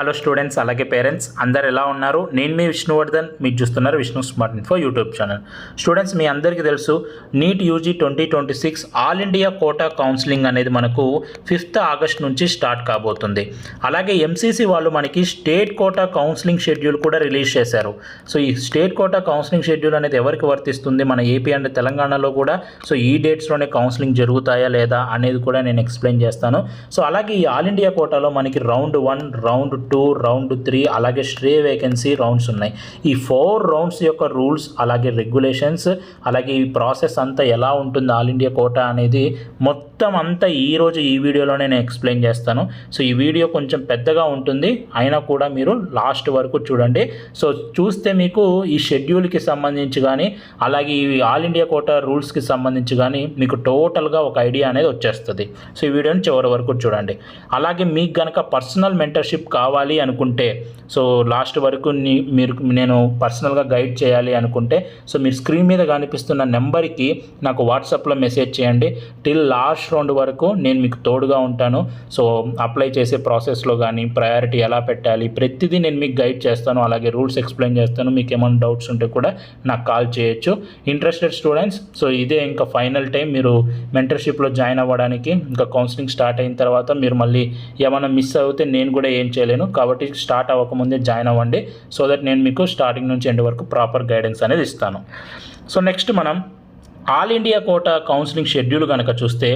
Hello students, అలాగే parents అందరు ఎలా ఉన్నారు? నేను మీ విష్ణువర్ధన్, మీరు చూస్తున్నారు Vishnu smart info YouTube channel. Students, మీ అందరికీ తెలుసు NEET UG 2026 all India quota counselling అనేది మనకు 5th ఆగస్ట్ నుంచి స్టార్ట్ కాబోతుంది. అలాగే ఎంసీసీ వాళ్ళు మనకి స్టేట్ కోటా కౌన్సిలింగ్ షెడ్యూల్ కూడా రిలీజ్ చేశారు. సో ఈ స్టేట్ కోటా కౌన్సిలింగ్ షెడ్యూల్ అనేది ఎవరికి వర్తిస్తుంది, మన ఏపీ అండ్ తెలంగాణలో కూడా సో ఈ డేట్స్లోనే కౌన్సిలింగ్ జరుగుతాయా లేదా అనేది కూడా నేను ఎక్స్ప్లెయిన్ చేస్తాను. సో అలాగే ఈ ఆల్ ఇండియా కోటాలో మనకి రౌండ్ 1, రౌండ్ 2, రౌండ్ 3 అలాగే స్ట్రే వేకెన్సీ రౌండ్స్ ఉన్నాయి. ఈ 4 రౌండ్స్ యొక్క రూల్స్ అలాగే రెగ్యులేషన్స్ అలాగే ఈ ప్రాసెస్ అంతా ఎలా ఉంటుంది ఆల్ ఇండియా కోటా అనేది మొత్తం అంతా ఈరోజు ఈ వీడియోలోనే నేను ఎక్స్ప్లెయిన్ చేస్తాను. సో ఈ వీడియో కొంచెం పెద్దగా ఉంటుంది, అయినా కూడా మీరు లాస్ట్ వరకు చూడండి. సో చూస్తే మీకు ఈ షెడ్యూల్కి సంబంధించి కానీ అలాగే ఈ ఆల్ ఇండియా కోటా రూల్స్కి సంబంధించి కానీ మీకు టోటల్గా ఒక ఐడియా అనేది వచ్చేస్తుంది. సో ఈ వీడియోని చివరి వరకు చూడండి. అలాగే మీకు కనుక పర్సనల్ మెంటర్షిప్ కావాలి అనుకుంటే, సో లాస్ట్ వరకు నేను పర్సనల్గా గైడ్ చేయాలి అనుకుంటే, సో మీరు స్క్రీన్ మీద కనిపిస్తున్న నెంబర్కి నాకు వాట్సాప్లో మెసేజ్ చేయండి. టిల్ లాస్ట్ రౌండ్ వరకు నేను మీకు తోడుగా ఉంటాను. సో అప్లై చేసే ప్రాసెస్లో కానీ ప్రయారిటీ ఎలా పెట్టాలి ప్రతిదీ నేను మీకు గైడ్ చేస్తాను. అలాగే రూల్స్ ఎక్స్ప్లెయిన్ చేస్తాను. మీకు ఏమైనా డౌట్స్ ఉంటే కూడా నాకు కాల్ చేయొచ్చు. ఇంట్రెస్టెడ్ స్టూడెంట్స్, సో ఇదే ఇంకా ఫైనల్ టైం మీరు మెంటర్షిప్లో జాయిన్ అవ్వడానికి. ఇంకా కౌన్సిలింగ్ స్టార్ట్ అయిన తర్వాత మీరు మళ్ళీ ఏమైనా మిస్ అవుతే నేను కూడా ఏం చేయలేను, కాబట్టి స్టార్ట్ అవ్వకముందే జాయిన్ అవ్వండి. సో దట్ నేను మీకు స్టార్టింగ్ నుంచి ఎండ్ వరకు ప్రాపర్ గైడెన్స్ అనేది ఇస్తాను. సో నెక్స్ట్ మనం all India quota counselling schedule కనుక చూస్తే,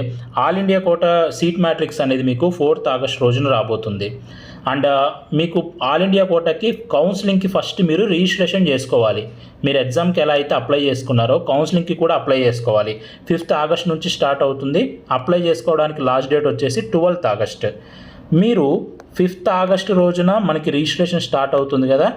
all India quota seat matrix అనేది మీకు 4th ఆగస్ట్ రోజున రాబోతుంది. అండ్ మీకు ఆల్ ఇండియా కోటాకి కౌన్సిలింగ్కి ఫస్ట్ మీరు రిజిస్ట్రేషన్ చేసుకోవాలి. మీరు ఎగ్జామ్కి ఎలా అయితే అప్లై చేసుకున్నారో కౌన్సిలింగ్కి కూడా అప్లై చేసుకోవాలి. 5th ఆగస్ట్ నుంచి స్టార్ట్ అవుతుంది. అప్లై చేసుకోవడానికి లాస్ట్ డేట్ వచ్చేసి 12th ఆగస్ట్. మీరు 5th ఆగస్ట్ రోజున మనకి రిజిస్ట్రేషన్ స్టార్ట్ అవుతుంది కదా,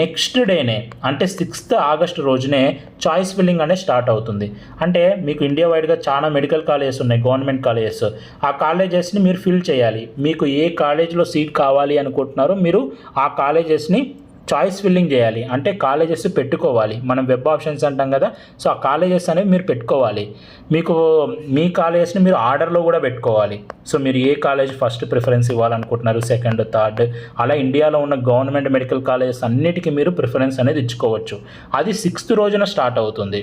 నెక్స్ట్ డేనే అంటే 6th ఆగస్ట్ రోజునే చాయిస్ ఫిల్లింగ్ అనేది స్టార్ట్ అవుతుంది. అంటే మీకు ఇండియా వైడ్గా చాలా మెడికల్ కాలేజెస్ ఉన్నాయి, గవర్నమెంట్ కాలేజెస్. ఆ కాలేజెస్ని మీరు ఫిల్ చేయాలి. మీకు ఏ కాలేజ్లో సీట్ కావాలి అనుకుంటున్నారో మీరు ఆ కాలేజెస్ని చాయిస్ ఫిల్లింగ్ చేయాలి. అంటే కాలేజెస్ పెట్టుకోవాలి. మనం వెబ్ ఆప్షన్స్ అంటాం కదా, సో ఆ కాలేజెస్ అనేవి మీరు పెట్టుకోవాలి. మీకు మీ కాలేజెస్ని మీరు ఆర్డర్లో కూడా పెట్టుకోవాలి. సో మీరు ఏ కాలేజ్ ఫస్ట్ ప్రిఫరెన్స్ ఇవ్వాలనుకుంటున్నారు, సెకండ్, థర్డ్, అలా ఇండియాలో ఉన్న గవర్నమెంట్ మెడికల్ కాలేజెస్ అన్నిటికీ మీరు ప్రిఫరెన్స్ అనేది ఇచ్చుకోవచ్చు. అది 6th రోజున స్టార్ట్ అవుతుంది.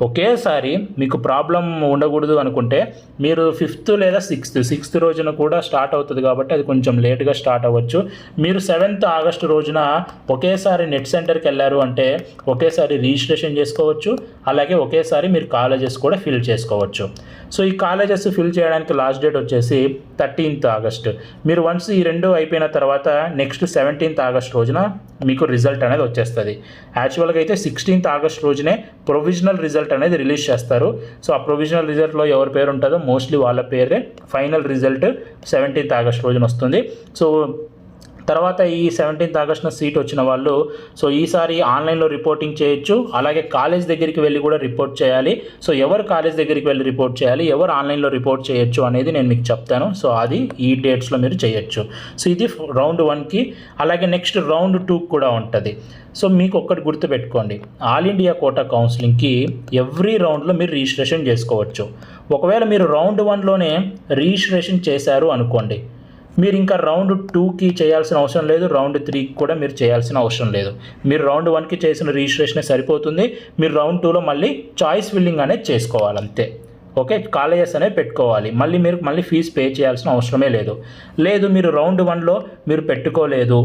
ఒకేసారి మీకు ప్రాబ్లం ఉండకూడదు అనుకుంటే మీరు 5th లేదా 6th రోజున కూడా స్టార్ట్ అవుతుంది, కాబట్టి అది కొంచెం లేట్గా స్టార్ట్ అవ్వచ్చు. మీరు 7th ఆగస్ట్ రోజున ఒకేసారి నెట్ సెంటర్కి వెళ్ళారు అంటే ఒకేసారి రిజిస్ట్రేషన్ చేసుకోవచ్చు. అలాగే ఒకేసారి మీరు కాలేజెస్ కూడా ఫిల్ చేసుకోవచ్చు. సో ఈ కాలేజెస్ ఫిల్ చేయడానికి లాస్ట్ డేట్ వచ్చేసి 13th ఆగస్ట్. మీరు వన్స్ ఈ 2 అయిపోయిన తర్వాత నెక్స్ట్ 17th ఆగస్ట్ రోజున మీకు రిజల్ట్ అనేది వచ్చేస్తుంది. యాక్చువల్గా అయితే 16th ఆగస్ట్ రోజునే ప్రొవిజనల్ రిజల్ట్ అనేది రిలీజ్ చేస్తారు. సో ఆ ప్రొవిజనల్ రిజల్ట్లో ఎవరి పేరు ఉంటుందో మోస్ట్లీ వాళ్ళ పేరే ఫైనల్ రిజల్ట్ 17th ఆగస్ట్ రోజున వస్తుంది. సో తర్వాత ఈ 17th ఆగస్టున సీట్ వచ్చిన వాళ్ళు సో ఈసారి ఆన్లైన్లో రిపోర్టింగ్ చేయొచ్చు. అలాగే కాలేజ్ దగ్గరికి వెళ్ళి కూడా రిపోర్ట్ చేయాలి. సో ఎవరు కాలేజ్ దగ్గరికి వెళ్ళి రిపోర్ట్ చేయాలి, ఎవరు ఆన్లైన్లో రిపోర్ట్ చేయొచ్చు అనేది నేను మీకు చెప్తాను. సో అది ఈ డేట్స్లో మీరు చేయొచ్చు. సో ఇది రౌండ్ 1కి. అలాగే నెక్స్ట్ రౌండ్ 2 కూడా ఉంటుంది. సో మీకు ఒక్కటి గుర్తుపెట్టుకోండి, ఆల్ ఇండియా కోటా కౌన్సిలింగ్కి ఎవ్రీ రౌండ్లో మీరు రిజిస్ట్రేషన్ చేసుకోవచ్చు. ఒకవేళ మీరు రౌండ్ 1లోనే రిజిస్ట్రేషన్ చేశారు అనుకోండి, మీరు ఇంకా రౌండ్ 2కి చేయాల్సిన అవసరం లేదు, రౌండ్ 3కి కూడా మీరు చేయాల్సిన అవసరం లేదు. మీరు రౌండ్ 1కి చేసిన రిజిస్ట్రేషనే సరిపోతుంది. మీరు రౌండ్ 2లో మళ్ళీ చాయిస్ ఫిల్లింగ్ అనేది చేసుకోవాలి అంతే. ఓకే, కాలేజెస్ అనేవి పెట్టుకోవాలి. మీరు మళ్ళీ ఫీజు పే చేయాల్సిన అవసరమే లేదు. మీరు రౌండ్ 1లో మీరు పెట్టుకోలేదు,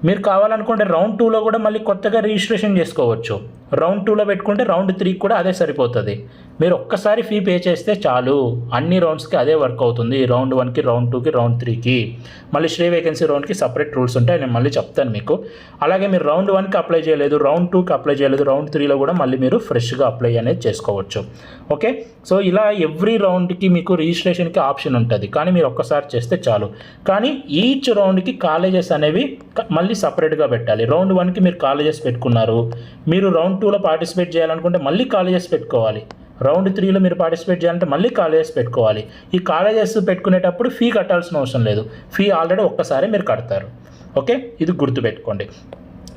మీరు కావాలనుకుంటే రౌండ్ 2లో కూడా మళ్ళీ కొత్తగా రిజిస్ట్రేషన్ చేసుకోవచ్చు. రౌండ్ 2లో పెట్టుకుంటే రౌండ్ 3కి కూడా అదే సరిపోతుంది. మీరు ఒక్కసారి ఫీ పే చేస్తే చాలు, అన్ని రౌండ్స్కి అదే వర్క్ అవుతుంది. రౌండ్ 1కి, రౌండ్ 2కి, రౌండ్ 3కి. మళ్ళీ స్ట్రే వేకెన్సీ రౌండ్కి సపరేట్ రూల్స్ ఉంటాయి, నేను మళ్ళీ చెప్తాను మీకు. అలాగే మీరు రౌండ్ 1కి అప్లై చేయలేదు, రౌండ్ 2కి అప్లై చేయలేదు, రౌండ్ 3లో కూడా మళ్ళీ మీరు ఫ్రెష్గా అప్లై అనేది చేసుకోవచ్చు. ఓకే, సో ఇలా ఎవ్రీ రౌండ్కి మీకు రిజిస్ట్రేషన్కి ఆప్షన్ ఉంటుంది, కానీ మీరు ఒక్కసారి చేస్తే చాలు. కానీ ఈచ్ రౌండ్కి కాలేజెస్ అనేవి మళ్ళీ సపరేట్గా పెట్టాలి. రౌండ్ 1కి మీరు కాలేజెస్ పెట్టుకున్నారు, మీరు రౌండ్ 2లో పార్టిసిపేట్ చేయాలనుకుంటే మళ్ళీ కాలేజెస్ పెట్టుకోవాలి. రౌండ్ 3లో మీరు పార్టిసిపేట్ చేయాలంటే మళ్ళీ కాలేజెస్ పెట్టుకోవాలి. ఈ కాలేజెస్ పెట్టుకునేటప్పుడు ఫీ కట్టాల్సిన అవసరం లేదు. ఫీ ఆల్రెడీ ఒక్కసారి మీరు కడతారు. ఓకే, ఇది గుర్తుపెట్టుకోండి.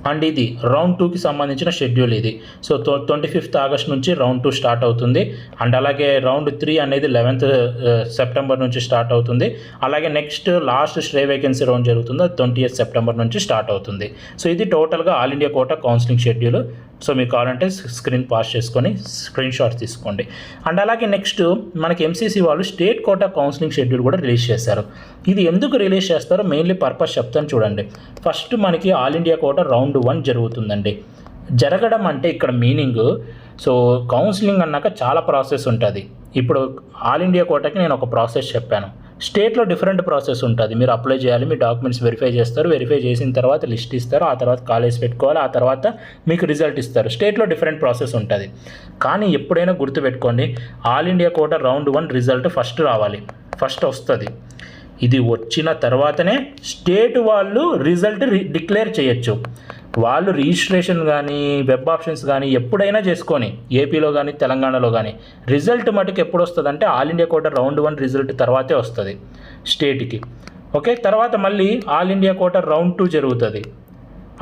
అండ్ ఇది రౌండ్ 2కి సంబంధించిన షెడ్యూల్ ఇది. సో 25th ఆగస్ట్ నుంచి రౌండ్ 2 స్టార్ట్ అవుతుంది. అండ్ అలాగే రౌండ్ 3 అనేది 11th సెప్టెంబర్ నుంచి స్టార్ట్ అవుతుంది. అలాగే next last stray vacancy round జరుగుతుంది, అది 20th సెప్టెంబర్ నుంచి స్టార్ట్ అవుతుంది. సో ఇది టోటల్గా all India quota counselling schedule. So మీకు కావాలంటే స్క్రీన్ పాస్ చేసుకొని స్క్రీన్ షాట్ తీసుకోండి. అండ్ అలాగే నెక్స్ట్ మనకి ఎంసీసీ వాళ్ళు స్టేట్ కోటా కౌన్సిలింగ్ షెడ్యూల్ కూడా రిలీజ్ చేశారు. ఇది ఎందుకు రిలీజ్ చేస్తారో మెయిన్లీ పర్పస్ చెప్తాను చూడండి. ఫస్ట్ మనకి ఆల్ ఇండియా కోటా రౌండ్ 1 జరుగుతుందండి. జరగడం అంటే ఇక్కడ మీనింగ్, సో కౌన్సిలింగ్ అన్నాక చాలా ప్రాసెస్ ఉంటుంది. ఇప్పుడు ఆల్ ఇండియా కోటాకి నేను ఒక ప్రాసెస్ చెప్పాను. స్టేట్లో డిఫరెంట్ ప్రాసెస్ ఉంటుంది. మీరు అప్లై చేయాలి, మీ డాక్యుమెంట్స్ వెరిఫై చేస్తారు, వెరిఫై చేసిన తర్వాత లిస్ట్ ఇస్తారు, ఆ తర్వాత కాలేజ్ పెట్టుకోవాలి, ఆ తర్వాత మీకు రిజల్ట్ ఇస్తారు. స్టేట్లో డిఫరెంట్ ప్రాసెస్ ఉంటుంది. కానీ ఎప్పుడైనా గుర్తుపెట్టుకోండి, all India quota round 1 result first రావాలి, ఫస్ట్ వస్తుంది. ఇది వచ్చిన తర్వాతనే స్టేట్ వాళ్ళు రిజల్ట్ డిక్లేర్ చేయొచ్చు. వాళ్ళు రిజిస్ట్రేషన్ కానీ వెబ్ ఆప్షన్స్ కానీ ఎప్పుడైనా చేసుకొని ఏపీలో కానీ తెలంగాణలో కానీ రిజల్ట్ మటుకు ఎప్పుడు వస్తుంది అంటే all India quota round 1 result తర్వాతే వస్తుంది స్టేట్కి. ఓకే, తర్వాత మళ్ళీ ఆల్ ఇండియా కోటా రౌండ్ 2 జరుగుతుంది.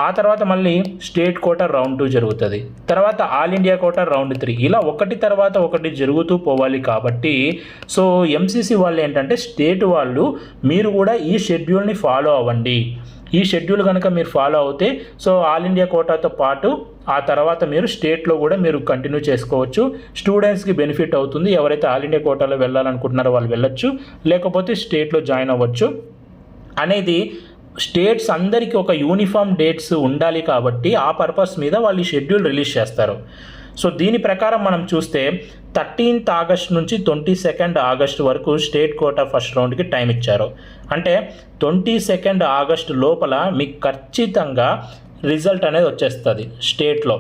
ఆ తర్వాత మళ్ళీ స్టేట్ కోటా రౌండ్ 2 జరుగుతుంది. తర్వాత ఆల్ ఇండియా కోటా రౌండ్ 3, ఇలా ఒకటి తర్వాత ఒకటి జరుగుతూ పోవాలి. కాబట్టి సో ఎంసీసీ వాళ్ళు ఏంటంటే స్టేట్ వాళ్ళు మీరు కూడా ఈ షెడ్యూల్ని ఫాలో అవ్వండి. ఈ షెడ్యూల్ కనుక మీరు ఫాలో అవుతే సో ఆల్ ఇండియా కోటాతో పాటు ఆ తర్వాత మీరు స్టేట్లో కూడా మీరు కంటిన్యూ చేసుకోవచ్చు. స్టూడెంట్స్కి బెనిఫిట్ అవుతుంది. ఎవరైతే ఆల్ ఇండియా కోటాలో వెళ్ళాలనుకుంటున్నారో వాళ్ళు వెళ్ళొచ్చు, లేకపోతే స్టేట్లో జాయిన్ అవ్వచ్చు అనేది స్టేట్స్ అందరికీ ఒక యూనిఫామ్ డేట్స్ ఉండాలి. కాబట్టి ఆ పర్పస్ మీద వాళ్ళు ఈ షెడ్యూల్ రిలీజ్ చేస్తారు. సో దీని ప్రకారం మనం చూస్తే 13th ఆగస్ట్ నుంచి 22nd ఆగస్ట్ వరకు స్టేట్ కోటా ఫస్ట్ రౌండ్కి టైం ఇచ్చారు. అంటే 22nd ఆగస్ట్ లోపల మీకు ఖచ్చితంగా రిజల్ట్ అనేది వచ్చేస్తుంది స్టేట్లో.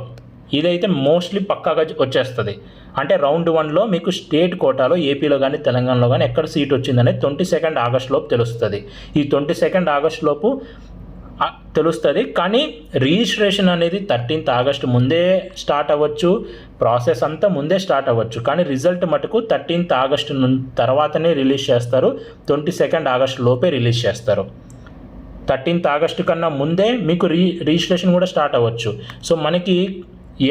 ఇదైతే మోస్ట్లీ పక్కాగా వచ్చేస్తుంది. అంటే రౌండ్ 1లో మీకు స్టేట్ కోటాలో ఏపీలో కానీ తెలంగాణలో కానీ ఎక్కడ సీట్ వచ్చిందనేది 22nd ఆగస్ట్ లోపు తెలుస్తుంది. ఈ 22nd ఆగస్ట్ లోపు తెలుస్తుంది. కానీ రిజిస్ట్రేషన్ అనేది 13th ఆగస్ట్ ముందే స్టార్ట్ అవ్వచ్చు, ప్రాసెస్ అంతా ముందే స్టార్ట్ అవ్వచ్చు. కానీ రిజల్ట్ మటుకు 13th ఆగస్ట్ తర్వాతనే రిలీజ్ చేస్తారు, 22nd ఆగస్ట్ లోపే రిలీజ్ చేస్తారు. 13th ఆగస్ట్ కన్నా ముందే మీకు రిజిస్ట్రేషన్ కూడా స్టార్ట్ అవ్వచ్చు. సో మనకి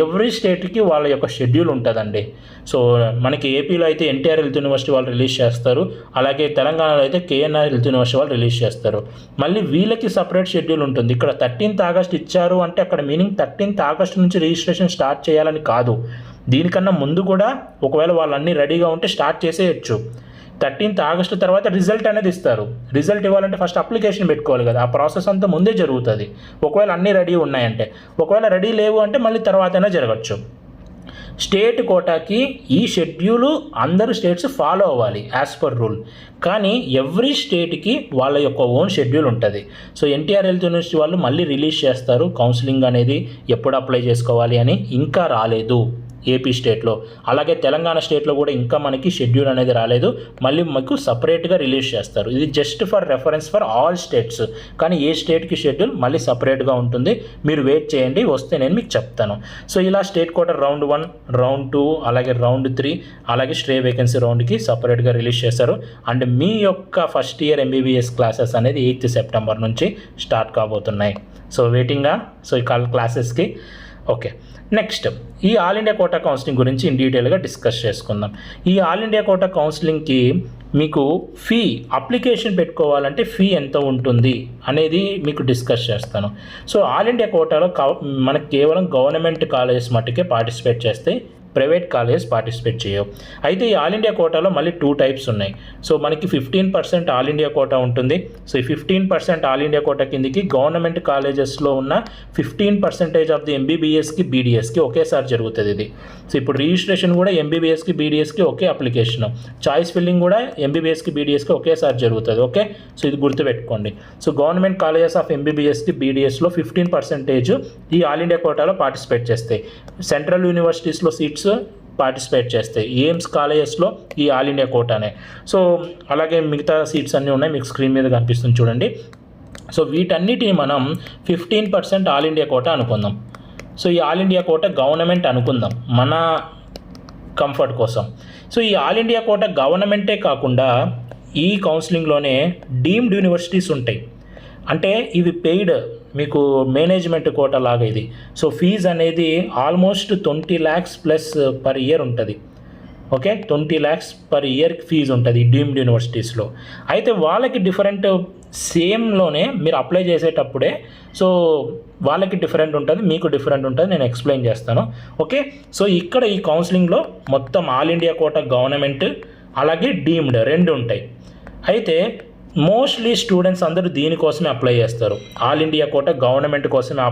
ఎవ్రీ స్టేట్కి వాళ్ళ యొక్క షెడ్యూల్ ఉంటుందండి. సో మనకి ఏపీలో అయితే ఎన్టీఆర్ హెల్త్ యూనివర్సిటీ వాళ్ళు రిలీజ్ చేస్తారు, అలాగే తెలంగాణలో అయితే కేఎన్ఆర్ హెల్త్ యూనివర్సిటీ వాళ్ళు రిలీజ్ చేస్తారు. మళ్ళీ వీళ్ళకి సపరేట్ షెడ్యూల్ ఉంటుంది. ఇక్కడ 13th ఆగస్ట్ ఇచ్చారు అంటే అక్కడ మీనింగ్ 13th ఆగస్ట్ నుంచి రిజిస్ట్రేషన్ స్టార్ట్ చేయాలని కాదు. దీనికన్నా ముందు కూడా ఒకవేళ వాళ్ళన్నీ రెడీగా ఉంటే స్టార్ట్ చేసేయచ్చు. 13th ఆగస్ట్ తర్వాత రిజల్ట్ అనేది ఇస్తారు. రిజల్ట్ ఇవ్వాలంటే ఫస్ట్ అప్లికేషన్ పెట్టుకోవాలి కదా, ఆ ప్రాసెస్ అంతా ముందే జరుగుతుంది. ఒకవేళ అన్నీ రెడీ ఉన్నాయంటే, ఒకవేళ రెడీ లేవు అంటే మళ్ళీ తర్వాతైనా జరగచ్చు. స్టేట్ కోటాకి ఈ షెడ్యూలు అందరూ స్టేట్స్ ఫాలో అవ్వాలి యాజ్ పర్ రూల్. కానీ ఎవ్రీ స్టేట్కి వాళ్ళ యొక్క ఓన్ షెడ్యూల్ ఉంటుంది. సో ఎన్టీఆర్ హెల్త్ యూనివర్సిటీ వాళ్ళు మళ్ళీ రిలీజ్ చేస్తారు కౌన్సిలింగ్ అనేది ఎప్పుడు అప్లై చేసుకోవాలి అని. ఇంకా రాలేదు ఏపీ స్టేట్లో. అలాగే తెలంగాణ స్టేట్లో కూడా ఇంకా మనకి షెడ్యూల్ అనేది రాలేదు, మళ్ళీ మీకు సపరేట్గా రిలీజ్ చేస్తారు. ఇది just for reference for all states. కానీ ఏ స్టేట్కి షెడ్యూల్ మళ్ళీ సపరేట్గా ఉంటుంది. మీరు వెయిట్ చేయండి, వస్తే నేను మీకు చెప్తాను. సో ఇలా స్టేట్ కోటా రౌండ్ 1, రౌండ్ 2, అలాగే రౌండ్ 3, అలాగే స్ట్రే వేకెన్సీ రౌండ్కి సపరేట్గా రిలీజ్ చేశారు. అండ్ మీ యొక్క ఫస్ట్ ఇయర్ ఎంబీబీఎస్ క్లాసెస్ అనేది 8th సెప్టెంబర్ నుంచి స్టార్ట్ కాబోతున్నాయి. సో వెయిటింగా సో ఈ క్లాసెస్కి. ఓకే, నెక్స్ట్ ఈ ఆల్ ఇండియా కోటా కౌన్సిలింగ్ గురించి ఇన్ డీటెయిల్గా డిస్కస్ చేసుకుందాం. ఈ ఆల్ ఇండియా కోటా కౌన్సిలింగ్కి మీకు ఫీ, అప్లికేషన్ పెట్టుకోవాలంటే ఫీ ఎంత ఉంటుంది అనేది మీకు డిస్కస్ చేస్తాను. సో ఆల్ ఇండియా కోటాలో మనకు కేవలం గవర్నమెంట్ కాలేజెస్ మట్టుకే పార్టిసిపేట్ చేస్తే, ప్రైవేట్ కాలేజెస్ పార్టిసిపేట్ చేయవు. అయితే ఈ ఆల్ ఇండియా కోటాలో మళ్ళీ 2 టైప్స్ ఉన్నాయి. సో మనకి 15% ఆల్ ఇండియా కోటా ఉంటుంది. సో ఈ 15% ఆల్ ఇండియా కోటా కిందకి గవర్నమెంట్ కాలేజెస్లో ఉన్న 15% ఆఫ్ ది ఎంబీబీఎస్కి బీడీఎస్కి ఒకేసారి జరుగుతుంది ఇది. సో ఇప్పుడు రిజిస్ట్రేషన్ కూడా ఎంబీబీఎస్కి బీడీఎస్కి ఒకే అప్లికేషన్, చాయిస్ ఫిల్లింగ్ కూడా ఎంబీబీఎస్కి బీడీఎస్కి ఒకేసారి జరుగుతుంది. ఓకే, సో ఇది గుర్తుపెట్టుకోండి. సో గవర్నమెంట్ కాలేజెస్ ఆఫ్ ఎంబీబీఎస్కి బీడీఎస్లో 15% ఈ ఆల్ ఇండియా కోటాలో పార్టిసిపేట్ చేస్తాయి. సెంట్రల్ యూనివర్సిటీస్లో సీట్స్ పార్టిసిపేట్ చేస్తాయి. ఎయిమ్స్ కాలేజెస్లో ఈ ఆల్ ఇండియా కోటానే. సో అలాగే మిగతా సీట్స్ అన్నీ ఉన్నాయి, మీకు స్క్రీన్ మీద కనిపిస్తుంది చూడండి. సో వీటన్నిటిని మనం 15% ఆల్ ఇండియా కోటా అనుకుందాం. సో ఈ ఆల్ ఇండియా కోటా గవర్నమెంట్ అనుకుందాం మన కంఫర్ట్ కోసం. సో ఈ ఆల్ ఇండియా కోటా గవర్నమెంటే కాకుండా ఈ కౌన్సిలింగ్లోనే డీమ్డ్ యూనివర్సిటీస్ ఉంటాయి. అంటే ఇవి పెయిడ్ మీకు మేనేజ్మెంట్ కోటా లాగా ఇది. సో ఫీజు అనేది almost 20 lakhs plus per year ఉంటుంది. ఓకే, 20 lakhs పర్ ఇయర్కి ఫీజు ఉంటుంది డీమ్డ్ యూనివర్సిటీస్లో. అయితే వాళ్ళకి డిఫరెంట్ సేమ్లోనే మీరు అప్లై చేసేటప్పుడే సో వాళ్ళకి డిఫరెంట్ ఉంటుంది, మీకు డిఫరెంట్ ఉంటుంది. నేను ఎక్స్ప్లెయిన్ చేస్తాను. ఓకే, సో ఇక్కడ ఈ కౌన్సిలింగ్లో మొత్తం ఆల్ ఇండియా కోటా గవర్నమెంట్ అలాగే డీమ్డ్ రెండు ఉంటాయి. అయితే మోస్ట్లీ స్టూడెంట్స్ అందరూ దీనికోసమే అప్లై చేస్తారు, ఆల్ ఇండియా కోటా గవర్నమెంట్ కోసమే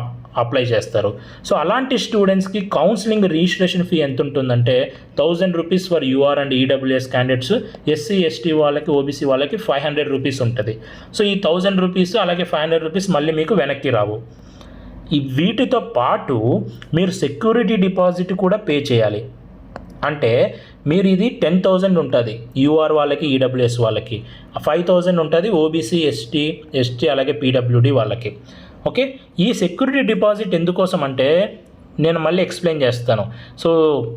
అప్లై చేస్తారు. సో అలాంటి స్టూడెంట్స్కి కౌన్సిలింగ్ రిజిస్ట్రేషన్ ఫీ ఎంత ఉంటుందంటే 1000 rupees for UR and EWS candidates, SC ST వాళ్ళకి ఓబీసీ వాళ్ళకి 500 rupees ఉంటుంది. సో ఈ 1000 rupees అలాగే 500 rupees మళ్ళీ మీకు వెనక్కి రావు. ఈ వీటితో పాటు మీరు సెక్యూరిటీ డిపాజిట్ కూడా పే చేయాలి. అంటే మీరు ఇది 10,000 ఉంటుంది యూఆర్ వాళ్ళకి, ఈడబ్ల్యూఎస్ వాళ్ళకి 5,000 ఉంటుంది ఓబీసీ ఎస్టీ అలాగే పీడబ్ల్యూడి వాళ్ళకి. ఓకే, ఈ సెక్యూరిటీ డిపాజిట్ ఎందుకోసం అంటే నేను మళ్ళీ ఎక్స్ప్లెయిన్ చేస్తాను. సో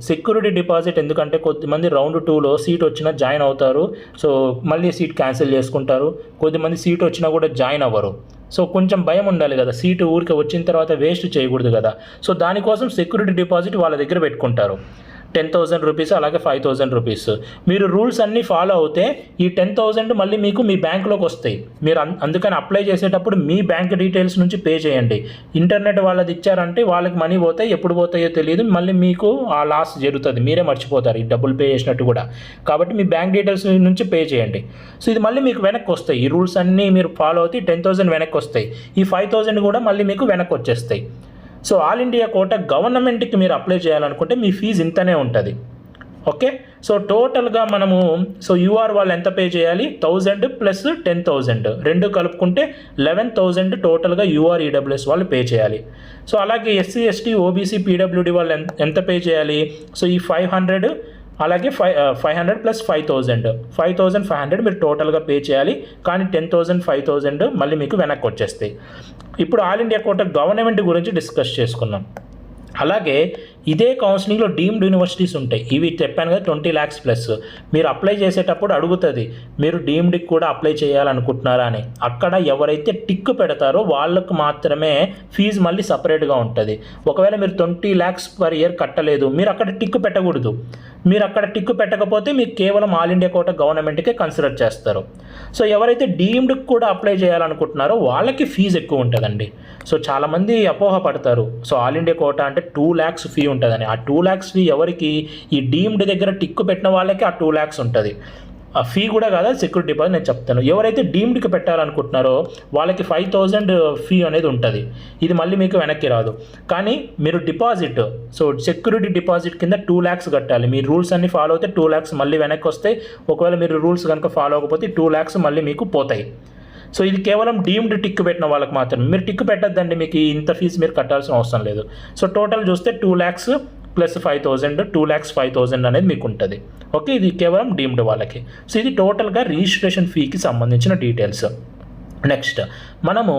సెక్యూరిటీ డిపాజిట్ ఎందుకంటే కొద్దిమంది రౌండ్ 2లో సీట్ వచ్చినా జాయిన్ అవుతారు, సో మళ్ళీ సీట్ క్యాన్సిల్ చేసుకుంటారు. కొద్దిమంది సీట్ వచ్చినా కూడా జాయిన్ అవ్వరు. సో కొంచెం భయం ఉండాలి కదా, సీటు ఊరికి వచ్చిన తర్వాత వేస్ట్ చేయకూడదు కదా. సో దానికోసం సెక్యూరిటీ డిపాజిట్ వాళ్ళ దగ్గర పెట్టుకుంటారు. 10,000 rupees అలాగే 5,000 rupees. మీరు రూల్స్ అన్నీ ఫాలో అవుతే ఈ 10,000 మళ్ళీ మీకు మీ బ్యాంకులోకి వస్తాయి. మీరు అందుకని అప్లై చేసేటప్పుడు మీ బ్యాంక్ డీటెయిల్స్ నుంచి పే చేయండి. ఇంటర్నెట్ వాళ్ళది ఇచ్చారంటే వాళ్ళకి మనీ పోతాయి, ఎప్పుడు పోతాయో తెలియదు, మళ్ళీ మీకు ఆ లాస్ జరుగుతుంది, మీరే మర్చిపోతారు ఈ డబ్బులు పే చేసినట్టు కూడా. కాబట్టి మీ బ్యాంక్ డీటెయిల్స్ నుంచి పే చేయండి. సో ఇది మళ్ళీ మీకు వెనక్కి వస్తాయి. ఈ రూల్స్ అన్నీ మీరు ఫాలో అవుతే 10,000 వెనక్కి వస్తాయి. ఈ 5,000 కూడా మళ్ళీ మీకు వెనక్కి వచ్చేస్తాయి. సో ఆల్ ఇండియా కోటా గవర్నమెంట్కి మీరు అప్లై చేయాలనుకుంటే మీ ఫీజు ఇంతనే ఉంటుంది. ఓకే, సో టోటల్గా మనము సో యూఆర్ వాళ్ళు ఎంత పే చేయాలి, 1000 ప్లస్ 10,000 రెండు కలుపుకుంటే 11,000 టోటల్గా యూఆర్ ఈడబ్ల్యూఎస్ వాళ్ళు పే చేయాలి. సో అలాగే ఎస్సీ ఎస్టీ ఓబీసీ పీడబ్ల్యూడి వాళ్ళు ఎంత పే చేయాలి, సో ఈ 500 అలాగే 500 ప్లస్ 5,500 మీరు టోటల్గా పే చేయాలి. కానీ 10,000 5,000 మళ్ళీ మీకు వెనక్కి వచ్చేస్తాయి. ఇప్పుడు ఆల్ ఇండియా కోటా గవర్నమెంట్ గురించి డిస్కస్ చేసుకున్నాం. అలాగే ఇదే కౌన్సిలింగ్లో డీమ్డ్ యూనివర్సిటీస్ ఉంటాయి. ఇవి చెప్పాను కదా 20 lakhs ప్లస్. మీరు అప్లై చేసేటప్పుడు అడుగుతుంది మీరు డీమ్డ్కి కూడా అప్లై చేయాలనుకుంటున్నారా అని. అక్కడ ఎవరైతే టిక్ పెడతారో వాళ్ళకు మాత్రమే ఫీజు మళ్ళీ సపరేట్గా ఉంటుంది. ఒకవేళ మీరు 20 lakhs పర్ ఇయర్ కట్టలేదు, మీరు అక్కడ టిక్ పెట్టకూడదు. మీరు అక్కడ టిక్ పెట్టకపోతే మీకు కేవలం ఆల్ ఇండియా కోటా గవర్నమెంట్కే కన్సిడర్ చేస్తారు. సో ఎవరైతే డీమ్డ్కి కూడా అప్లై చేయాలనుకుంటున్నారో వాళ్ళకి ఫీజు ఎక్కువ ఉంటుందండి. సో చాలామంది అపోహ పడతారు, సో ఆల్ ఇండియా కోటా అంటే 2 lakhs ఫీ ఉంటుందని. ఆ 2 lakhs ఫీ ఎవరికి, ఈ డీమ్డ్ దగ్గర టిక్కు పెట్టిన వాళ్ళకి ఆ 2 lakhs ఉంటుంది. ఆ ఫీ కూడా కాదా సెక్యూరిటీ డిపాజిట్ నేను చెప్తాను. ఎవరైతే డీమ్డ్కి పెట్టాలనుకుంటున్నారో వాళ్ళకి 5,000 ఫీ అనేది ఉంటుంది. ఇది మళ్ళీ మీకు వెనక్కి రాదు. కానీ మీరు డిపాజిట్, సో సెక్యూరిటీ డిపాజిట్ కింద 2 lakhs కట్టాలి. మీరు రూల్స్ అన్ని ఫాలో అయితే 2 lakhs మళ్ళీ వెనక్కి వస్తాయి. ఒకవేళ మీరు రూల్స్ కనుక ఫాలో అవ్వకపోతే 2 lakhs మళ్ళీ మీకు పోతాయి. సో ఇది కేవలం డీమ్డ్ టిక్ పెట్టిన వాళ్ళకి మాత్రమే. మీరు టిక్ పెట్టద్దండి, మీకు ఇంత ఫీజు మీరు కట్టాల్సిన అవసరం లేదు. సో టోటల్ చూస్తే 2 lakhs ప్లస్ 5,000 2 lakhs 5,000 అనేది మీకు ఉంటుంది. ఓకే, ఇది కేవలం డీమ్డ్ వాళ్ళకి. సో ఇది టోటల్గా రిజిస్ట్రేషన్ ఫీకి సంబంధించిన డీటెయిల్స్. నెక్స్ట్ మనము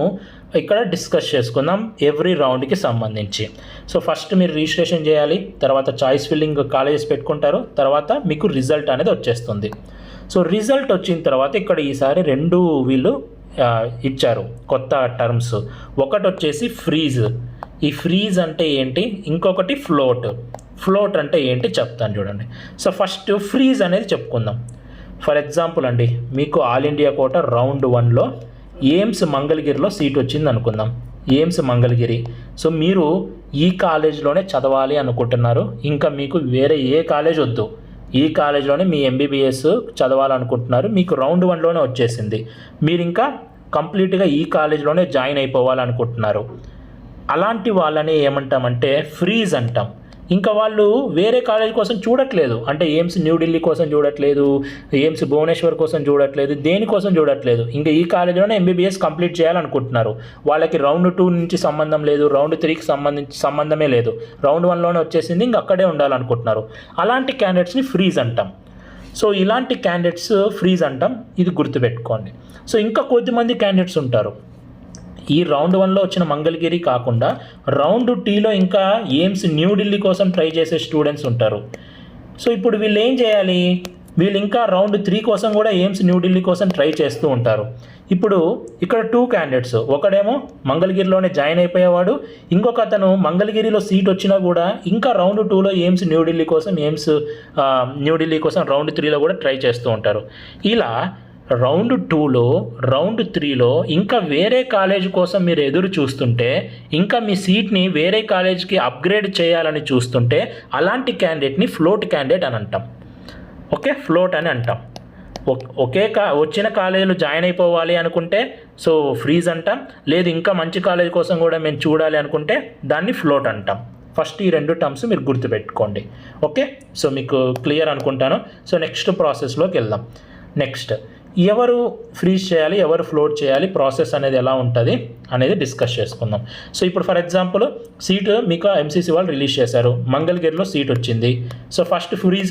ఇక్కడ డిస్కస్ చేసుకుందాం ఎవ్రీ రౌండ్కి సంబంధించి. సో ఫస్ట్ మీరు రిజిస్ట్రేషన్ చేయాలి, తర్వాత చాయిస్ ఫిల్లింగ్ కాలేజెస్ పెట్టుకుంటారు, తర్వాత మీకు రిజల్ట్ అనేది వచ్చేస్తుంది. సో రిజల్ట్ వచ్చిన తర్వాత ఇక్కడ ఈసారి రెండు వీళ్ళు ఇచ్చారు కొత్త టర్మ్స్. ఒకటి వచ్చేసి ఫ్రీజ్. ఈ ఫ్రీజ్ అంటే ఏంటి, ఇంకొకటి ఫ్లోట్ అంటే ఏంటి చెప్తాను చూడండి. సో ఫస్ట్ ఫ్రీజ్ అనేది చెప్పుకుందాం. ఫర్ ఎగ్జాంపుల్ అండి, మీకు ఆల్ ఇండియా కోటా రౌండ్ 1లో ఎయిమ్స్ మంగళగిరిలో సీట్ వచ్చింది అనుకుందాం. ఎయిమ్స్ మంగళగిరి. సో మీరు ఈ కాలేజ్లోనే చదవాలి అనుకుంటున్నారు, ఇంకా మీకు వేరే ఏ కాలేజ్ వద్దు, ఈ కాలేజ్లోనే మీ ఎంబీబీఎస్ చదవాలనుకుంటున్నారు, మీకు రౌండ్ 1లోనే వచ్చేసింది, మీరు ఇంకా కంప్లీట్గా ఈ కాలేజ్లోనే జాయిన్ అయిపోవాలనుకుంటున్నారు. అలాంటి వాళ్ళని ఏమంటామంటే ఫ్రీజ్ అంటాం. ఇంకా వాళ్ళు వేరే కాలేజ్ కోసం చూడట్లేదు, అంటే ఎయిమ్స్ న్యూఢిల్లీ కోసం చూడట్లేదు, ఎయిమ్స్ భువనేశ్వర్ కోసం చూడట్లేదు, దేనికోసం చూడట్లేదు, ఇంకా ఈ కాలేజీలోనే ఎంబీబీఎస్ కంప్లీట్ చేయాలనుకుంటున్నారు. వాళ్ళకి రౌండ్ 2 నుంచి సంబంధం లేదు, రౌండ్ 3కి సంబంధమే లేదు, రౌండ్ 1లోనే వచ్చేసింది, ఇంకా అక్కడే ఉండాలనుకుంటున్నారు. అలాంటి క్యాండిడేట్స్ని ఫ్రీజ్ అంటాం. సో ఇలాంటి క్యాండిడేట్స్ ఫ్రీజ్ అంటాం, ఇది గుర్తుపెట్టుకోండి. సో ఇంకా కొద్దిమంది క్యాండిడేట్స్ ఉంటారు, ఈ రౌండ్ 1లో వచ్చిన మంగళగిరి కాకుండా రౌండ్ 2లో ఇంకా ఎయిమ్స్ న్యూఢిల్లీ కోసం ట్రై చేసే స్టూడెంట్స్ ఉంటారు. సో ఇప్పుడు వీళ్ళు ఏం చేయాలి, వీళ్ళు ఇంకా రౌండ్ 3 కోసం కూడా ఎయిమ్స్ న్యూఢిల్లీ కోసం ట్రై చేస్తూ ఉంటారు. ఇప్పుడు ఇక్కడ 2 క్యాండిడేట్స్, ఒకడేమో మంగళగిరిలోనే జాయిన్ అయిపోయేవాడు, ఇంకొక అతను మంగళగిరిలో సీట్ వచ్చినా కూడా ఇంకా రౌండ్ 2లో ఎయిమ్స్ న్యూఢిల్లీ కోసం రౌండ్ 3లో కూడా ట్రై చేస్తూ ఉంటారు. ఇలా రౌండ్ 2లో రౌండ్ 3లో ఇంకా వేరే కాలేజ్ కోసం మీరు ఎదురు చూస్తుంటే, ఇంకా మీ సీట్ని వేరే కాలేజ్కి అప్గ్రేడ్ చేయాలని చూస్తుంటే అలాంటి క్యాండిడేట్ని ఫ్లోట్ క్యాండిడేట్ అని అంటాం. ఓకే, ఫ్లోట్ అని అంటాం. వచ్చిన కాలేజీలో జాయిన్ అయిపోవాలి అనుకుంటే సో ఫ్రీజ్ అంటాం, లేదు ఇంకా మంచి కాలేజ్ కోసం కూడా మేము చూడాలి అనుకుంటే దాన్ని ఫ్లోట్ అంటాం. ఫస్ట్ ఈ 2 టర్మ్స్ మీరు గుర్తుపెట్టుకోండి. ఓకే, సో మీకు క్లియర్ అనుకుంటాను. సో నెక్స్ట్ ప్రాసెస్లోకి వెళ్దాం. నెక్స్ట్ ఎవరు ఫ్రీజ్ చేయాలి, ఎవరు ఫ్లోట్ చేయాలి, ప్రాసెస్ అనేది ఎలా ఉంటుంది అనేది డిస్కస్ చేసుకుందాం. సో ఇప్పుడు ఫర్ ఎగ్జాంపుల్ సీటు మీకు ఎంసీసీ వాళ్ళు రిలీజ్ చేశారు, మంగళగిరిలో సీట్ వచ్చింది. సో ఫస్ట్ ఫ్రీజ్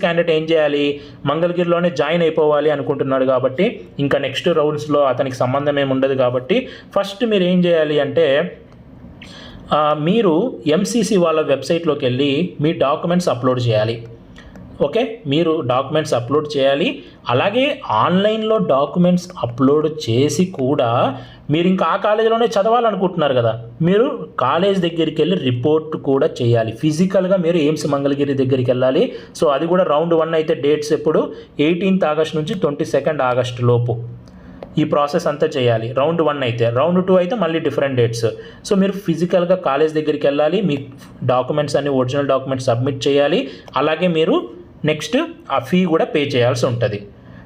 క్యాండిడేట్ ఏం చేయాలి, మంగళగిరిలోనే జాయిన్ అయిపోవాలి అనుకుంటున్నాడు కాబట్టి ఇంకా నెక్స్ట్ రౌండ్స్లో అతనికి సంబంధం ఏమి ఉండదు కాబట్టి ఫస్ట్ మీరు ఏం చేయాలి అంటే మీరు ఎంసీసీ వాళ్ళ వెబ్సైట్లోకి వెళ్ళి మీ డాక్యుమెంట్స్ అప్లోడ్ చేయాలి. ఓకే, మీరు డాక్యుమెంట్స్ అప్లోడ్ చేయాలి. అలాగే ఆన్లైన్లో డాక్యుమెంట్స్ అప్లోడ్ చేసి కూడా మీరు ఇంకా ఆ కాలేజీలోనే చదవాలనుకుంటున్నారు కదా, మీరు కాలేజ్ దగ్గరికి వెళ్ళి రిపోర్ట్ కూడా చేయాలి. ఫిజికల్గా మీరు ఎయిమ్స్ మంగళగిరి దగ్గరికి వెళ్ళాలి. సో అది కూడా రౌండ్ 1 అయితే డేట్స్ ఎప్పుడు 18th ఆగస్ట్ నుంచి 22nd ఆగస్ట్ లోపు ఈ ప్రాసెస్ అంతా చేయాలి. రౌండ్ 1 అయితే, రౌండ్ 2 అయితే మళ్ళీ డిఫరెంట్ డేట్స్. సో మీరు ఫిజికల్గా కాలేజ్ దగ్గరికి వెళ్ళాలి, మీ డాక్యుమెంట్స్ అన్ని ఒరిజినల్ డాక్యుమెంట్స్ సబ్మిట్ చేయాలి. అలాగే మీరు నెక్స్ట్ ఆ ఫీ కూడా పే చేయాల్సి ఉంటుంది.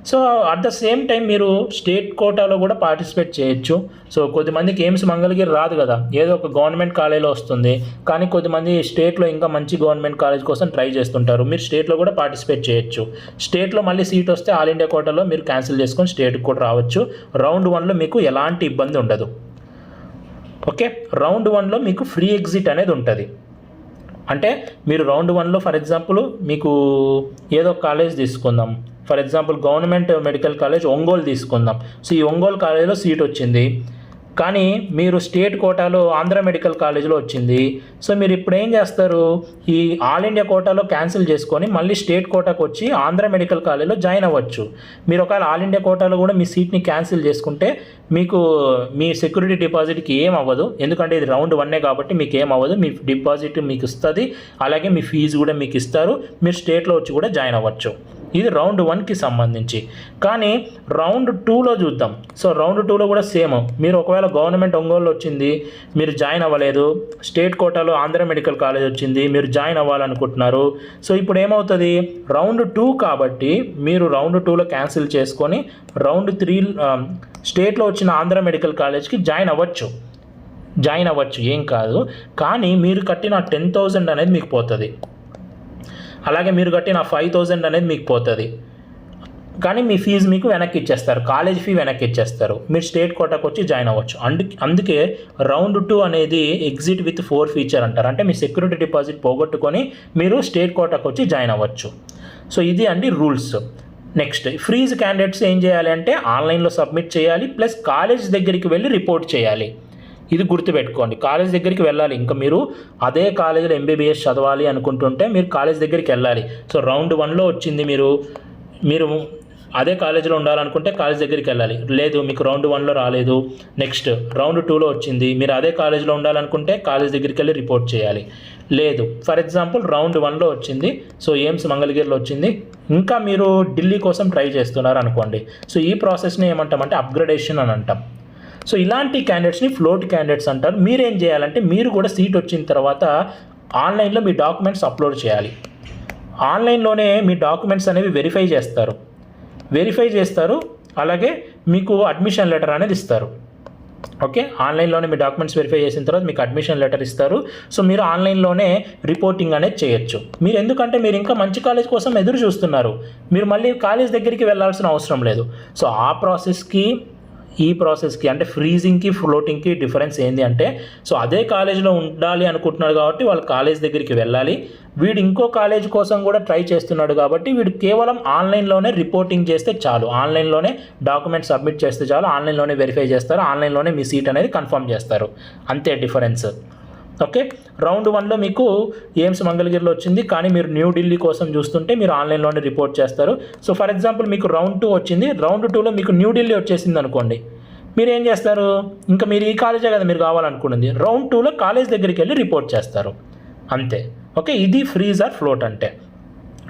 So at the same time మీరు స్టేట్ కోటాలో కూడా పార్టిసిపేట్ చేయొచ్చు. సో కొద్దిమందికి ఎయిమ్స్ మంగళగిరి రాదు కదా, ఏదో ఒక గవర్నమెంట్ కాలేజ్లో వస్తుంది, కానీ కొద్దిమంది స్టేట్లో ఇంకా మంచి గవర్నమెంట్ కాలేజ్ కోసం ట్రై చేస్తుంటారు. మీరు స్టేట్లో కూడా పార్టిసిపేట్ చేయొచ్చు. స్టేట్లో మళ్ళీ సీట్ వస్తే ఆల్ ఇండియా కోటాలో మీరు క్యాన్సిల్ చేసుకొని స్టేట్కి కూడా రావచ్చు. రౌండ్ 1లో మీకు ఎలాంటి ఇబ్బంది ఉండదు. ఓకే, రౌండ్ 1లో మీకు ఫ్రీ ఎగ్జిట్ అనేది ఉంటుంది. అంటే మీరు రౌండ్ 1లో ఫర్ ఎగ్జాంపుల్ మీకు ఏదో కాలేజ్ తీసుకుందాం, for example government medical college Ongole తీసుకుందాం. సో ఈ ఒంగోలు కాలేజ్లో సీట్ వచ్చింది, కానీ మీరు స్టేట్ కోటాలో ఆంధ్ర మెడికల్ కాలేజ్లో వచ్చింది. సో మీరు ఇప్పుడు ఏం చేస్తారు, ఈ ఆల్ ఇండియా కోటాలో క్యాన్సిల్ చేసుకొని మళ్ళీ స్టేట్ కోటాకు వచ్చి ఆంధ్ర మెడికల్ కాలేజ్లో జాయిన్ అవ్వచ్చు. మీరు ఒకవేళ ఆల్ ఇండియా కోటాలో కూడా మీ సీట్ని క్యాన్సిల్ చేసుకుంటే మీకు మీ సెక్యూరిటీ డిపాజిట్కి ఏం అవ్వదు, ఎందుకంటే ఇది రౌండ్ 1 కాబట్టి మీకు ఏం అవ్వదు. మీ డిపాజిట్ మీకు ఇస్తుంది, అలాగే మీ ఫీజు కూడా మీకు ఇస్తారు. మీరు స్టేట్లో వచ్చి కూడా జాయిన్ అవ్వచ్చు. ఇది రౌండ్ 1కి సంబంధించి. కానీ రౌండ్ 2లో చూద్దాం. సో రౌండ్ 2లో కూడా సేమ్, మీరు ఒకవేళ గవర్నమెంట్ ఒంగోలు వచ్చింది, మీరు జాయిన్ అవ్వలేదు, స్టేట్ కోటాలో ఆంధ్ర మెడికల్ కాలేజ్ వచ్చింది, మీరు జాయిన్ అవ్వాలనుకుంటున్నారు. సో ఇప్పుడు ఏమవుతుంది, రౌండ్ 2 కాబట్టి మీరు రౌండ్ 2లో క్యాన్సిల్ చేసుకొని రౌండ్ 3 స్టేట్లో వచ్చిన ఆంధ్ర మెడికల్ కాలేజ్కి జాయిన్ అవ్వచ్చు, ఏం కాదు. కానీ మీరు కట్టిన 10,000 అనేది మీకు పోతుంది, అలాగే మీరు కట్టిన 5,000 అనేది మీకు పోతుంది. కానీ మీ ఫీజు మీకు వెనక్కి ఇచ్చేస్తారు, కాలేజ్ ఫీ వెనక్కి ఇచ్చేస్తారు. మీరు స్టేట్ కోటాకు వచ్చి జాయిన్ అవ్వచ్చు. అందుకే రౌండ్ 2 అనేది ఎగ్జిట్ విత్ 4 ఫీచర్ అంటారు. అంటే మీ సెక్యూరిటీ డిపాజిట్ పోగొట్టుకొని మీరు స్టేట్ కోటాకు వచ్చి జాయిన్ అవ్వచ్చు. సో ఇది అండి రూల్స్. నెక్స్ట్ ఫ్రీజ్ క్యాండిడేట్స్ ఏం చేయాలి అంటే ఆన్లైన్లో సబ్మిట్ చేయాలి, ప్లస్ కాలేజ్ దగ్గరికి వెళ్ళి రిపోర్ట్ చేయాలి. ఇది గుర్తుపెట్టుకోండి, కాలేజ్ దగ్గరికి వెళ్ళాలి. ఇంకా మీరు అదే కాలేజీలో ఎంబీబీఎస్ చదవాలి అనుకుంటుంటే మీరు కాలేజ్ దగ్గరికి వెళ్ళాలి. సో రౌండ్ 1లో వచ్చింది, మీరు అదే కాలేజీలో ఉండాలనుకుంటే కాలేజ్ దగ్గరికి వెళ్ళాలి. లేదు మీకు రౌండ్ 1లో రాలేదు, నెక్స్ట్ రౌండ్ 2లో వచ్చింది, మీరు అదే కాలేజీలో ఉండాలనుకుంటే కాలేజ్ దగ్గరికి వెళ్ళి రిపోర్ట్ చేయాలి. లేదు ఫర్ ఎగ్జాంపుల్ రౌండ్ 1లో వచ్చింది, సో ఎయిమ్స్ మంగళగిరిలో వచ్చింది, ఇంకా మీరు ఢిల్లీ కోసం ట్రై చేస్తున్నారు అనుకోండి. సో ఈ ప్రాసెస్ని ఏమంటామంటే అప్గ్రేడేషన్ అని అంటాం. సో ఇలాంటి క్యాండిడేట్స్ని ఫ్లోట్ క్యాండిడేట్స్ అంటారు. మీరేం చేయాలంటే మీరు కూడా సీట్ వచ్చిన తర్వాత ఆన్లైన్లో మీ డాక్యుమెంట్స్ అప్లోడ్ చేయాలి. ఆన్లైన్లోనే మీ డాక్యుమెంట్స్ అనేవి వెరిఫై చేస్తారు, అలాగే మీకు అడ్మిషన్ లెటర్ అనేది ఇస్తారు. ఓకే, ఆన్లైన్లోనే మీ డాక్యుమెంట్స్ వెరిఫై చేసిన తర్వాత మీకు అడ్మిషన్ లెటర్ ఇస్తారు. సో మీరు ఆన్లైన్లోనే రిపోర్టింగ్ అనేది చేయొచ్చు. మీరు ఎందుకంటే మీరు ఇంకా మంచి కాలేజ్ కోసం ఎదురు చూస్తున్నారు, మీరు మళ్ళీ కాలేజ్ దగ్గరికి వెళ్ళాల్సిన అవసరం లేదు. సో ఆ ప్రాసెస్కి ఈ ప్రాసెస్కి అంటే ఫ్రీజింగ్కి ఫ్లోటింగ్కి డిఫరెన్స్ ఏంటి అంటే, సో అదే కాలేజీలో ఉండాలి అనుకుంటున్నాడు కాబట్టి వాళ్ళు కాలేజ్ దగ్గరికి వెళ్ళాలి. వీడు ఇంకో కాలేజ్ కోసం కూడా ట్రై చేస్తున్నాడు కాబట్టి వీడు కేవలం ఆన్లైన్లోనే రిపోర్టింగ్ చేస్తే చాలు, ఆన్లైన్లోనే డాక్యుమెంట్ సబ్మిట్ చేస్తే చాలు, ఆన్లైన్లోనే వెరిఫై చేస్తారు, ఆన్లైన్లోనే మీ సీట్ అనేది కన్ఫర్మ్ చేస్తారు. అంతే డిఫరెన్స్. ఓకే, రౌండ్ 1లో మీకు ఎయిమ్స్ మంగళగిరిలో వచ్చింది, కానీ మీరు న్యూఢిల్లీ కోసం చూస్తుంటే మీరు ఆన్లైన్లోనే రిపోర్ట్ చేస్తారు. సో ఫర్ ఎగ్జాంపుల్ మీకు రౌండ్ 2 వచ్చింది, రౌండ్ 2లో మీకు న్యూఢిల్లీ వచ్చేసింది అనుకోండి, మీరు ఏం చేస్తారు, ఇంకా మీరు ఈ కాలేజే కదా మీరు కావాలనుకున్నది, రౌండ్ 2లో కాలేజ్ దగ్గరికి వెళ్ళి రిపోర్ట్ చేస్తారు అంతే. ఓకే, ఇది ఫ్రీజ్ ఆర్ ఫ్లోట్ అంటే.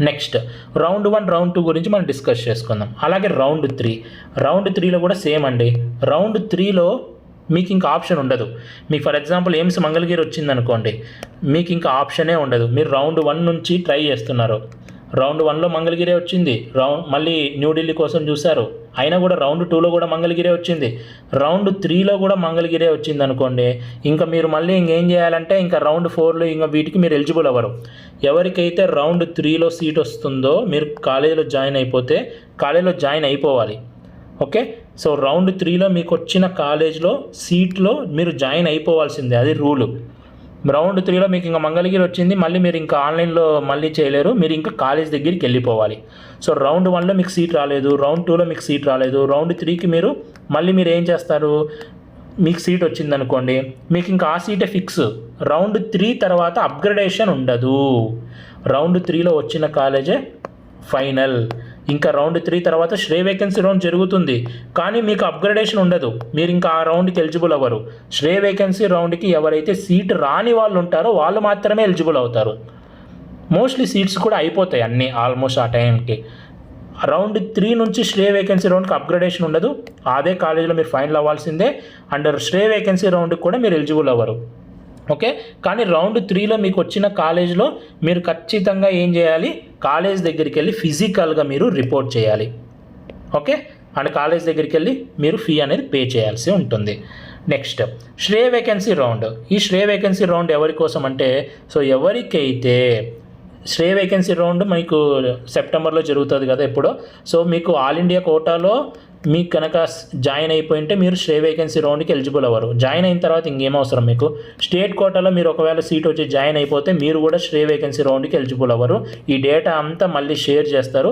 నెక్స్ట్ రౌండ్ 1 రౌండ్ 2 గురించి మనం డిస్కస్ చేసుకుందాం. అలాగే రౌండ్ 3లో కూడా సేమ్ అండి. రౌండ్ 3లో మీకు ఇంకా ఆప్షన్ ఉండదు. మీకు ఫర్ ఎగ్జాంపుల్ ఎయిమ్స్ మంగళగిరి వచ్చింది అనుకోండి, మీకు ఇంకా ఆప్షనే ఉండదు. మీరు రౌండ్ 1 నుంచి ట్రై చేస్తున్నారు, రౌండ్ 1లో మంగళగిరే వచ్చింది, మళ్ళీ న్యూఢిల్లీ కోసం చూశారు, అయినా కూడా రౌండ్ 2లో కూడా మంగళగిరే వచ్చింది, రౌండ్ 3లో కూడా మంగళగిరే వచ్చింది అనుకోండి, ఇంకా మీరు మళ్ళీ ఇంకేం చేయాలంటే ఇంకా రౌండ్ 4లో ఇంకా వీటికి మీరు ఎలిజిబుల్ అవ్వరు. ఎవరికైతే రౌండ్ 3లో సీట్ వస్తుందో మీరు కాలేజీలో జాయిన్ అయిపోతే కాలేజీలో జాయిన్ అయిపోవాలి. ఓకే, సో రౌండ్ 3లో మీకు వచ్చిన కాలేజ్లో సీట్లో మీరు జాయిన్ అయిపోవాల్సిందే, అది రూలు. రౌండ్ 3లో మీకు ఇంకా మంగళగిరి వచ్చింది, మళ్ళీ మీరు ఇంకా ఆన్లైన్లో మళ్ళీ చేయలేరు, మీరు ఇంకా కాలేజ్ దగ్గరికి వెళ్ళిపోవాలి. సో రౌండ్ 1లో మీకు సీట్ రాలేదు, రౌండ్ 2లో మీకు సీట్ రాలేదు, రౌండ్ 3కి మీరు ఏం చేస్తారు, మీకు సీట్ వచ్చిందనుకోండి, మీకు ఇంకా ఆ సీటే ఫిక్స్. రౌండ్ 3 తర్వాత అప్గ్రేడేషన్ ఉండదు, రౌండ్ 3లో వచ్చిన కాలేజే ఫైనల్. ఇంకా రౌండ్ 3 తర్వాత శ్రేయ వేకెన్సీ రౌండ్ జరుగుతుంది, కానీ మీకు అప్గ్రేడేషన్ ఉండదు, మీరు ఇంకా ఆ రౌండ్కి ఎలిజిబుల్ అవ్వరు. శ్రేయ వేకెన్సీ రౌండ్కి ఎవరైతే సీట్ రాని వాళ్ళు ఉంటారో వాళ్ళు మాత్రమే ఎలిజిబుల్ అవుతారు. మోస్ట్లీ సీట్స్ కూడా అయిపోతాయి అన్నీ ఆల్మోస్ట్ ఆ టైంకి. రౌండ్ 3 నుంచి శ్రేయ వేకెన్సీ రౌండ్కి అప్గ్రేడేషన్ ఉండదు, అదే కాలేజీలో మీరు ఫైనల్ అవ్వాల్సిందే. అండ్ శ్రేయ వేకెన్సీ రౌండ్కి కూడా మీరు ఎలిజిబుల్ అవ్వరు. ఓకే, కానీ రౌండ్ 3లో మీకు వచ్చిన కాలేజ్లో మీరు ఖచ్చితంగా ఏం చేయాలి, కాలేజ్ దగ్గరికి వెళ్ళి ఫిజికల్గా మీరు రిపోర్ట్ చేయాలి. ఓకే, అండ్ కాలేజ్ దగ్గరికి వెళ్ళి మీరు ఫీ అనేది పే చేయాల్సి ఉంటుంది. Next Shreya vacancy round. ఈ శ్రేయ వేకెన్సీ రౌండ్ ఎవరి కోసం అంటే, సో ఎవరికైతే శ్రేయ వేకెన్సీ రౌండ్ మీకు సెప్టెంబర్లో జరుగుతుంది కదా ఎప్పుడో, సో మీకు ఆల్ ఇండియా కోటాలో మీకు కనుక జాయిన్ అయిపోయింటే మీరు శ్రేయ వేకెన్సీ రౌండ్కి ఎలిజిబుల్ అవ్వరు. జాయిన్ అయిన తర్వాత ఇంకేం అవసరం మీకు, స్టేట్ కోటాలో మీరు ఒకవేళ సీట్ వచ్చి జాయిన్ అయిపోతే మీరు కూడా శ్రేయ వేకెన్సీ రౌండ్కి ఎలిజిబుల్ అవ్వరు. ఈ డేటా అంతా మళ్ళీ షేర్ చేస్తారు,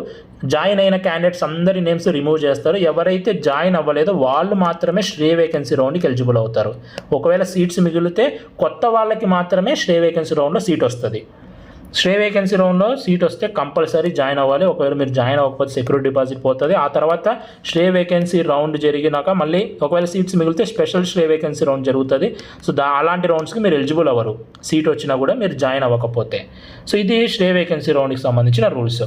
జాయిన్ అయిన క్యాండిడేట్స్ అందరి నేమ్స్ రిమూవ్ చేస్తారు. ఎవరైతే జాయిన్ అవ్వలేదో వాళ్ళు మాత్రమే శ్రేయ వేకెన్సీ రౌండ్కి ఎలిజిబుల్ అవుతారు. ఒకవేళ సీట్స్ మిగిలితే కొత్త వాళ్ళకి మాత్రమే శ్రేయ వేకెన్సీ రౌండ్లో సీట్ వస్తుంది. శ్రేయ వేకెన్సీ రౌండ్లో సీట్ వస్తే కంపల్సరీ జాయిన్ అవ్వాలి. ఒకవేళ మీరు జాయిన్ అవ్వకపోతే సెక్యూరిటీ డిపాజిట్ పోతుంది. ఆ తర్వాత శ్రేయ వేకెన్సీ రౌండ్ జరిగినాక మళ్ళీ ఒకవేళ సీట్స్ మిగిలితే స్పెషల్ శ్రేయ వేకెన్సీ రౌండ్ జరుగుతుంది. సో అలాంటి రౌండ్స్కి మీరు ఎలిజిబుల్ అవ్వరు, సీట్ వచ్చినా కూడా మీరు జాయిన్ అవ్వకపోతే. సో ఇది శ్రేయ వేకెన్సీ రౌండ్కి సంబంధించిన రూల్స్.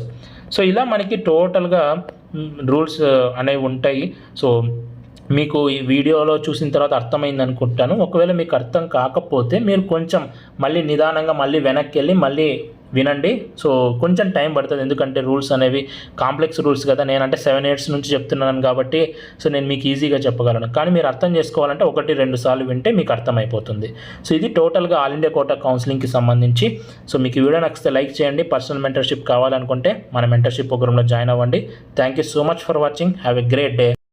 సో ఇలా మనకి టోటల్గా రూల్స్ అనేవి ఉంటాయి. సో మీకు ఈ వీడియోలో చూసిన తర్వాత అర్థమైంది అనుకుంటాను. ఒకవేళ మీకు అర్థం కాకపోతే మీరు కొంచెం మళ్ళీ నిదానంగా మళ్ళీ వెనక్కి వెళ్ళి మళ్ళీ వినండి. సో కొంచెం టైం పడుతుంది, ఎందుకంటే రూల్స్ అనేవి కాంప్లెక్స్ రూల్స్ కదా. నేనంటే 7 years నుంచి చెప్తున్నాను కాబట్టి సో నేను మీకు ఈజీగా చెప్పగలను, కానీ మీరు అర్థం చేసుకోవాలంటే 1-2 సార్లు వింటే మీకు అర్థమైపోతుంది. సో ఇది టోటల్గా ఆల్ ఇండియా కోటా కౌన్సిలింగ్కి సంబంధించి. సో మీకు ఈ వీడియో నచ్చితే లైక్ చేయండి. పర్సనల్ మెంటర్షిప్ కావాలనుకుంటే మన మెంటర్షిప్ ప్రోగ్రామ్లో జాయిన్ అవ్వండి. Thank you so much for watching. Have a great day.